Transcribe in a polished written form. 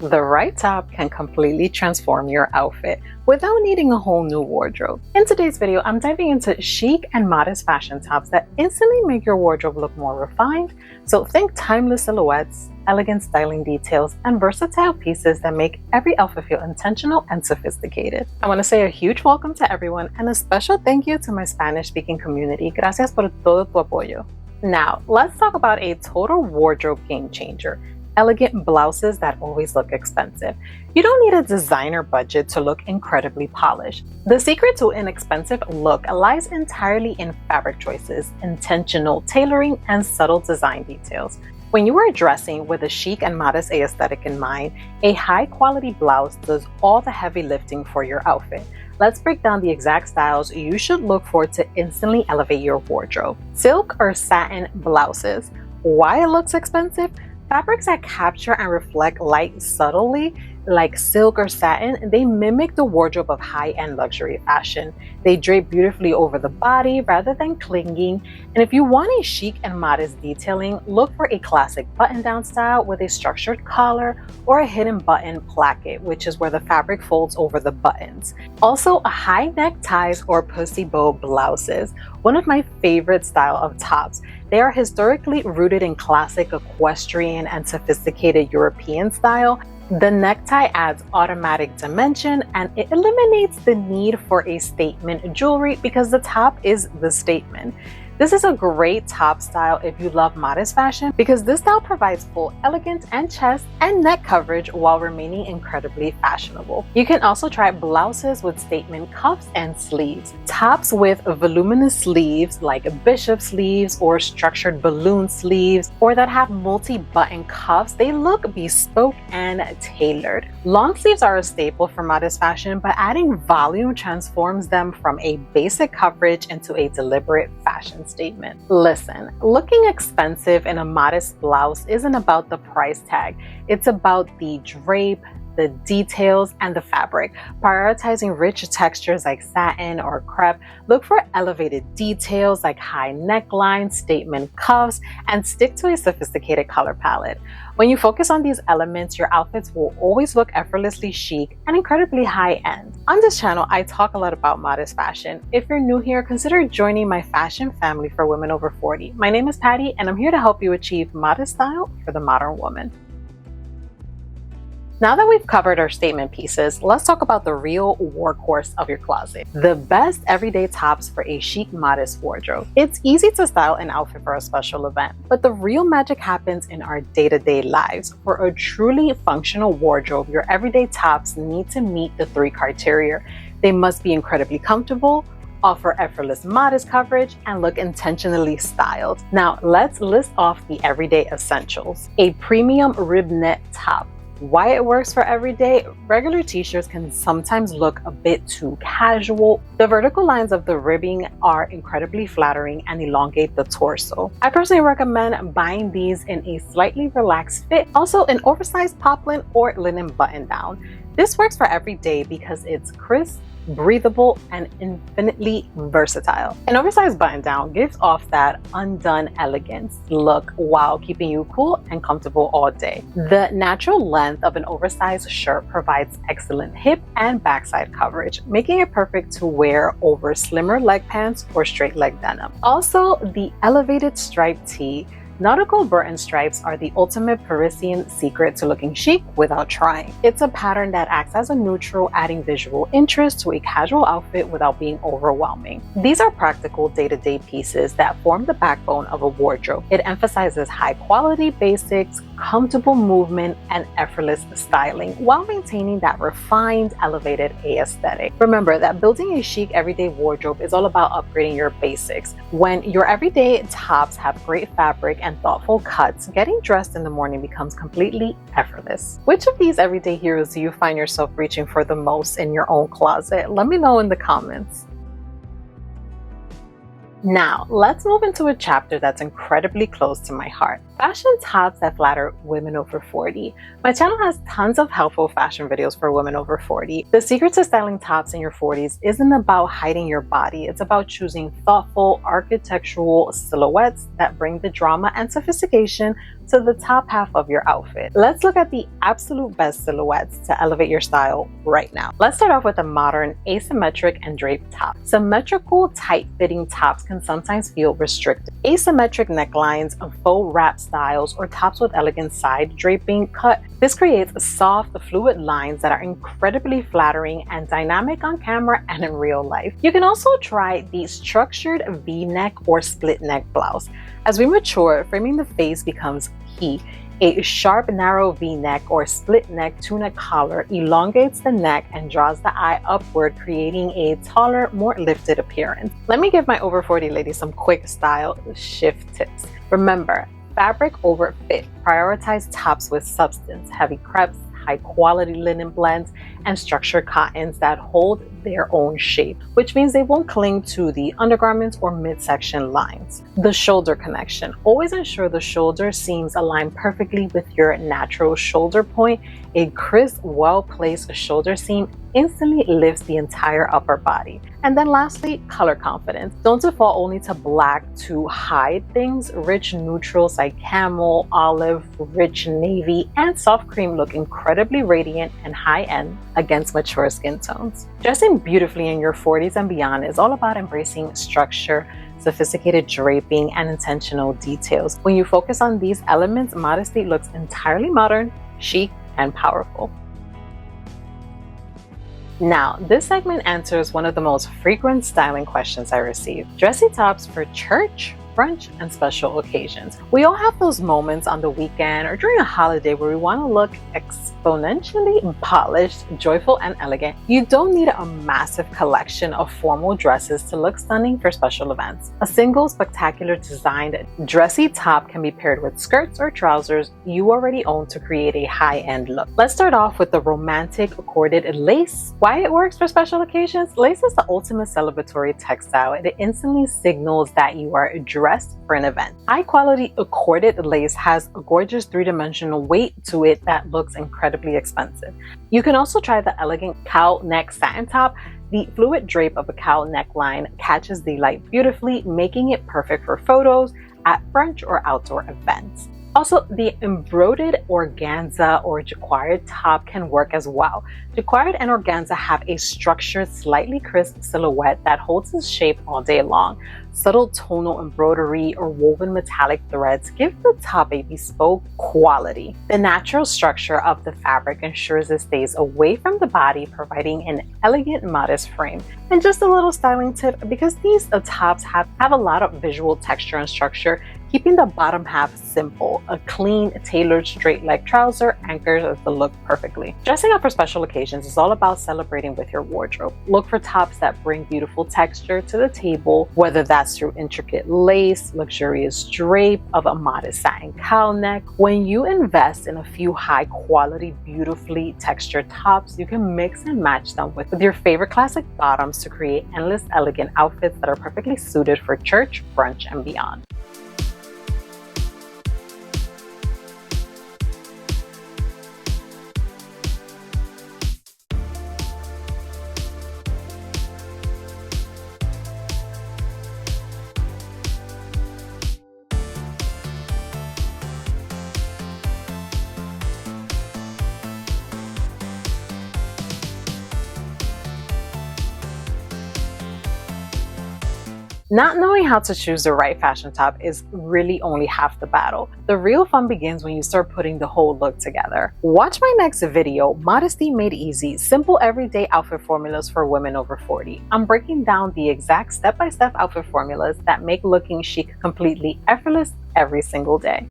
The right top can completely transform your outfit without needing a whole new wardrobe. In today's video, I'm diving into chic and modest fashion tops that instantly make your wardrobe look more refined. So think timeless silhouettes, elegant styling details, and versatile pieces that make every outfit feel intentional and sophisticated. I want to say a huge welcome to everyone and a special thank you to my Spanish-speaking community. Gracias por todo tu apoyo. Now, let's talk about a total wardrobe game changer. Elegant blouses that always look expensive. You don't need a designer budget to look incredibly polished. The secret to an inexpensive look lies entirely in fabric choices, intentional tailoring, and subtle design details. When you are dressing with a chic and modest aesthetic in mind, a high-quality blouse does all the heavy lifting for your outfit. Let's break down the exact styles you should look for to instantly elevate your wardrobe. Silk or satin blouses. Why it looks expensive? Fabrics that capture and reflect light subtly, like silk or satin, they mimic the wardrobe of high-end luxury fashion. They drape beautifully over the body rather than clinging. And if you want a chic and modest detailing, look for a classic button-down style with a structured collar or a hidden button placket, which is where the fabric folds over the buttons. Also, high neck ties or pussy bow blouses, one of my favorite style of tops. They are historically rooted in classic equestrian and sophisticated European style. The necktie adds automatic dimension and it eliminates the need for a statement jewelry because the top is the statement. This is a great top style if you love modest fashion because this style provides full elegance and chest and neck coverage while remaining incredibly fashionable. You can also try blouses with statement cuffs and sleeves. Tops with voluminous sleeves like bishop sleeves or structured balloon sleeves or that have multi-button cuffs, they look bespoke and tailored. Long sleeves are a staple for modest fashion, but adding volume transforms them from a basic coverage into a deliberate fashion statement. Listen, looking expensive in a modest blouse isn't about the price tag. It's about the drape, the details, and the fabric. Prioritizing rich textures like satin or crepe, look for elevated details like high necklines, statement cuffs, and stick to a sophisticated color palette. When you focus on these elements, your outfits will always look effortlessly chic and incredibly high-end. On this channel, I talk a lot about modest fashion. If you're new here, consider joining my fashion family for women over 40. My name is Patty, and I'm here to help you achieve modest style for the modern woman. Now that we've covered our statement pieces, let's talk about the real workhorse of your closet. The best everyday tops for a chic, modest wardrobe. It's easy to style an outfit for a special event, but the real magic happens in our day-to-day lives. For a truly functional wardrobe, your everyday tops need to meet the 3 criteria. They must be incredibly comfortable, offer effortless modest coverage, and look intentionally styled. Now, let's list off the everyday essentials. A premium rib net top. Why it works for every day? Regular t-shirts can sometimes look a bit too casual. The vertical lines of the ribbing are incredibly flattering and elongate the torso. I personally recommend buying these in a slightly relaxed fit, also an oversized poplin or linen button down. This works for every day because it's crisp, breathable, and infinitely versatile. An oversized button down gives off that undone elegance look while keeping you cool and comfortable all day. The natural length of an oversized shirt provides excellent hip and backside coverage, making it perfect to wear over slimmer leg pants or straight leg denim. Also, the elevated striped tee. Nautical Burton stripes are the ultimate Parisian secret to looking chic without trying. It's a pattern that acts as a neutral, adding visual interest to a casual outfit without being overwhelming. These are practical day-to-day pieces that form the backbone of a wardrobe. It emphasizes high-quality basics, comfortable movement, and effortless styling while maintaining that refined, elevated aesthetic. Remember that building a chic everyday wardrobe is all about upgrading your basics. When your everyday tops have great fabric and thoughtful cuts, getting dressed in the morning becomes completely effortless. Which of these everyday heroes do you find yourself reaching for the most in your own closet? Let me know in the comments. Now, let's move into a chapter that's incredibly close to my heart: Fashion tops that flatter women over 40. My channel has tons of helpful fashion videos for women over 40. The secret to styling tops in your 40s isn't about hiding your body. It's about choosing thoughtful, architectural silhouettes that bring the drama and sophistication to the top half of your outfit. Let's look at the absolute best silhouettes to elevate your style right now. Let's start off with a modern, asymmetric, and draped top. Symmetrical, tight-fitting tops can sometimes feel restrictive. Asymmetric necklines, faux wrap styles, or tops with elegant side draping cut. This creates soft, fluid lines that are incredibly flattering and dynamic on camera and in real life. You can also try the structured V-neck or split neck blouse. As we mature, framing the face becomes key. A sharp, narrow V-neck or split neck tunic collar elongates the neck and draws the eye upward, creating a taller, more lifted appearance. Let me give my over 40 ladies some quick style shift tips. Remember, fabric over fit. Prioritize tops with substance, heavy crepes, high quality linen blends, and structured cottons that hold their own shape, which means they won't cling to the undergarments or midsection lines. The shoulder connection. Always ensure the shoulder seams align perfectly with your natural shoulder point. A crisp, well-placed shoulder seam instantly lifts the entire upper body. And then lastly, color confidence. Don't default only to black to hide things. Rich neutrals like camel, olive, rich navy, and soft cream look incredibly radiant and high-end against mature skin tones. Dressing beautifully in your 40s and beyond is all about embracing structure, sophisticated draping, and intentional details. When you focus on these elements, modesty looks entirely modern, chic, and powerful. Now, this segment answers one of the most frequent styling questions I receive. Dressy tops for church, brunch, and special occasions. We all have those moments on the weekend or during a holiday where we want to look exponentially polished, joyful, and elegant. You don't need a massive collection of formal dresses to look stunning for special events. A single spectacular designed dressy top can be paired with skirts or trousers you already own to create a high-end look. Let's start off with the romantic corded lace. Why it works for special occasions? Lace is the ultimate celebratory textile. It instantly signals that you are dressed for an event. High quality corded lace has a gorgeous three-dimensional weight to it that looks incredibly expensive. You can also try the elegant cowl neck satin top. The fluid drape of a cowl neckline catches the light beautifully, making it perfect for photos, at brunch, or outdoor events. Also, the embroidered organza or jacquard top can work as well. Jacquard and organza have a structured, slightly crisp silhouette that holds its shape all day long. Subtle tonal embroidery or woven metallic threads give the top a bespoke quality. The natural structure of the fabric ensures it stays away from the body, providing an elegant, modest frame. And just a little styling tip, because these tops have a lot of visual texture and structure, keeping the bottom half simple. A clean, tailored straight leg trouser anchors the look perfectly. Dressing up for special occasions is all about celebrating with your wardrobe. Look for tops that bring beautiful texture to the table, whether that's through intricate lace, luxurious drape of a modest satin cowl neck. When you invest in a few high quality, beautifully textured tops, you can mix and match them with your favorite classic bottoms to create endless elegant outfits that are perfectly suited for church, brunch, and beyond. Not knowing how to choose the right fashion top is really only half the battle. The real fun begins when you start putting the whole look together. Watch my next video, Modesty Made Easy, Simple Everyday Outfit Formulas for Women Over 40. I'm breaking down the exact step-by-step outfit formulas that make looking chic completely effortless every single day.